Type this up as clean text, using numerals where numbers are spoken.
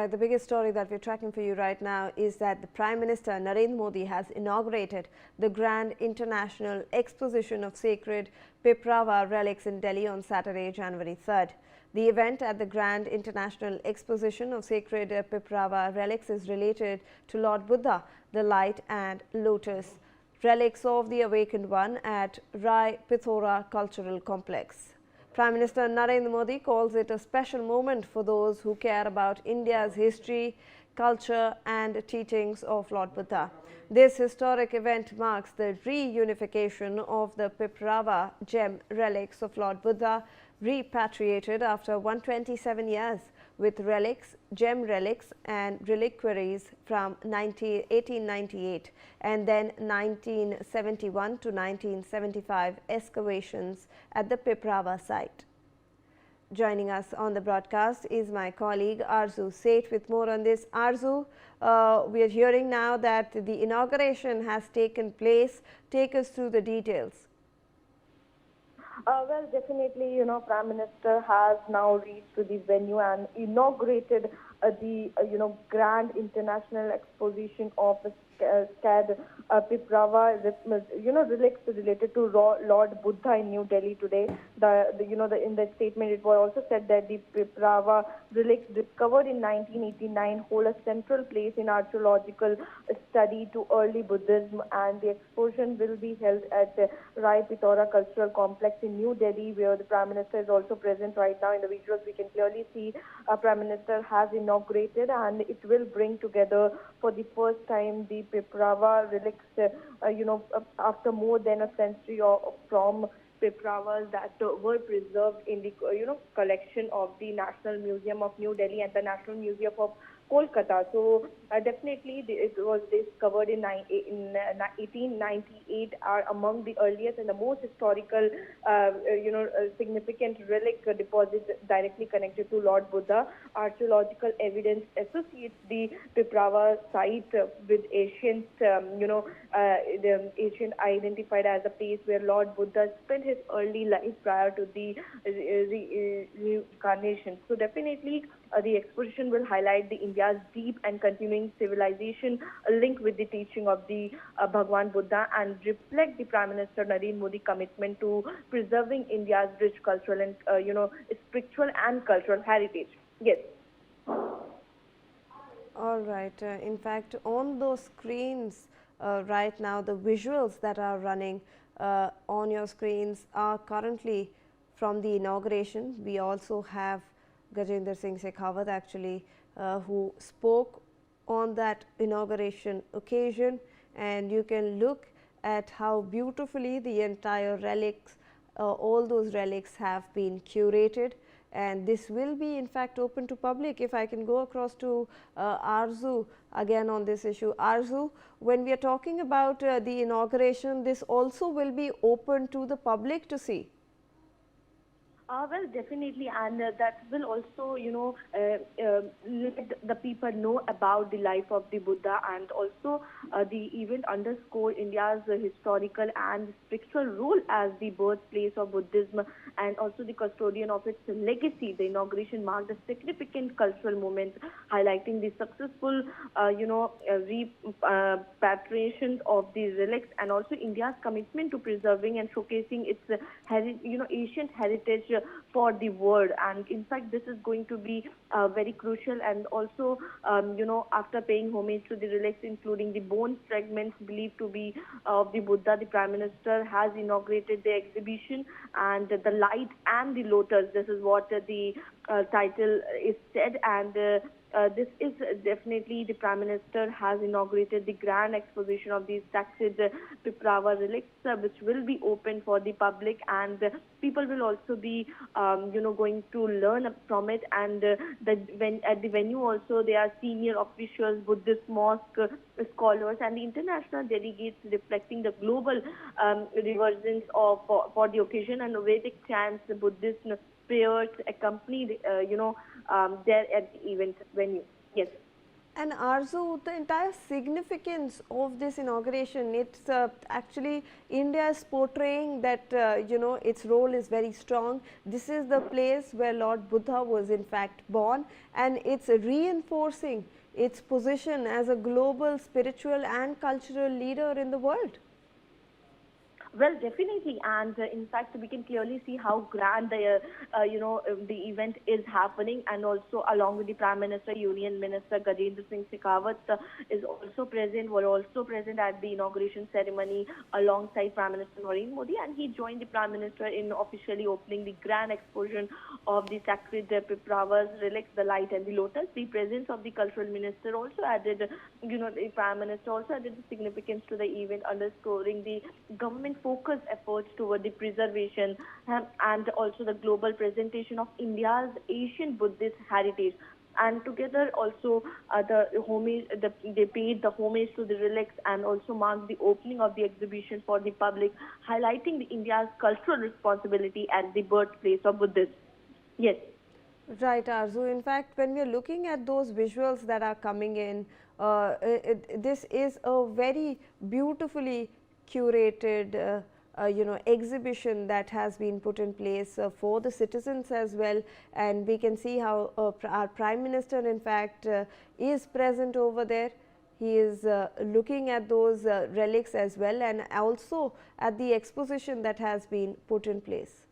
The biggest story that we're tracking for you right now is that the Prime Minister Narendra Modi has inaugurated the Grand International Exposition of Sacred Piprahwa Relics in Delhi on Saturday, January 3rd. The event at the Grand International Exposition of Sacred Piprahwa Relics is related to Lord Buddha, the Light and Lotus, relics of the Awakened One at Rai Pithora Cultural Complex. Prime Minister Narendra Modi calls it a special moment for those who care about India's history, culture and teachings of Lord Buddha. This historic event marks the reunification of the Piprahwa gem relics of Lord Buddha, repatriated after 127 years, with relics, gem relics and reliquaries from 1898 and then 1971 to 1975 excavations at the Piprahwa site. Joining us on the broadcast is my colleague Arzu Seth with more on this. Arzu, we are hearing now that the inauguration has taken place. Take us through the details. Well, definitely, Prime Minister has now reached to the venue and inaugurated the, Grand International Exposition of sacred Piprahwa, relics related to Lord Buddha in New Delhi today. In the statement, it was also said that the Piprahwa relics discovered in 1989 hold a central place in archaeological study to early Buddhism, and the exposition will be held at the Rai Pithora Cultural Complex in New Delhi, where the Prime Minister is also present right now. In the visuals, we can clearly see Prime Minister has inaugurated, and it will bring together for the first time the Piprahwa relics, after more than a century from Piprahwas that were preserved in the collection of the National Museum of New Delhi and the National Museum of Kolkata. So definitely it was discovered in 1898, are among the earliest and the most historical significant relic deposits directly connected to Lord Buddha. Archaeological evidence associates the Piprahwa site with ancient the ancient identified as a place where Lord Buddha spent his early life prior to the reincarnation. So definitely the exposition will highlight the India's deep and continuing civilization linked with the teaching of the Bhagwan Buddha and reflect the Prime Minister Narendra Modi commitment to preserving India's rich cultural and spiritual and cultural heritage. Yes. All right. In fact, on those screens right now, the visuals that are running on your screens are currently from the inauguration. We also have Gajendra Singh Shekhawat actually who spoke on that inauguration occasion, and you can look at how beautifully the entire relics, all those relics have been curated, and this will be in fact open to public. If I can go across to Arzu again on this issue. Arzu, when we are talking about the inauguration, this also will be open to the public to see. Well, definitely, and that will also, let the people know about the life of the Buddha, and also the event underscore India's historical and spiritual role as the birthplace of Buddhism and also the custodian of its legacy. The inauguration marked a significant cultural moment, highlighting the successful, repatriation of the relics and also India's commitment to preserving and showcasing its, ancient heritage for the world. And in fact, this is going to be very crucial, and also after paying homage to the relics, including the bone fragments believed to be of the Buddha, the Prime Minister has inaugurated the exhibition, and the Light and the Lotus, this is what the title is said, and this is definitely the Prime Minister has inaugurated the grand exposition of these sacred Piprahwa relics, which will be open for the public, and people will also be going to learn from it. And at the venue also there are senior officials, Buddhist mosque scholars and the international delegates, reflecting the global reverence of for the occasion, and Vedic chants, the Buddhist prayers accompanied there at the event venue. Yes. And Arzu, the entire significance of this inauguration, it's actually India is portraying that its role is very strong. This is the place where Lord Buddha was in fact born, and it's reinforcing its position as a global spiritual and cultural leader in the world. Well, definitely, and in fact, we can clearly see how grand the event is happening, and also along with the Prime Minister, Union Minister Gajendra Singh Shekhawat is also present. Were also present at the inauguration ceremony alongside Prime Minister Narendra Modi, and he joined the Prime Minister in officially opening the grand exposition of the sacred Piprahwa Relics, the Light and the Lotus. The presence of the Cultural Minister also added, the Prime Minister also added the significance to the event, underscoring the government focused efforts toward the preservation and also the global presentation of India's ancient Buddhist heritage. And together also they paid the homage to the relics and also marked the opening of the exhibition for the public, highlighting the India's cultural responsibility as the birthplace of Buddhism. Yes. Right, Arzu. In fact, when we are looking at those visuals that are coming in, this is a very beautifully curated exhibition that has been put in place for the citizens as well, and we can see how our Prime Minister in fact is present over there. He is looking at those relics as well, and also at the exposition that has been put in place.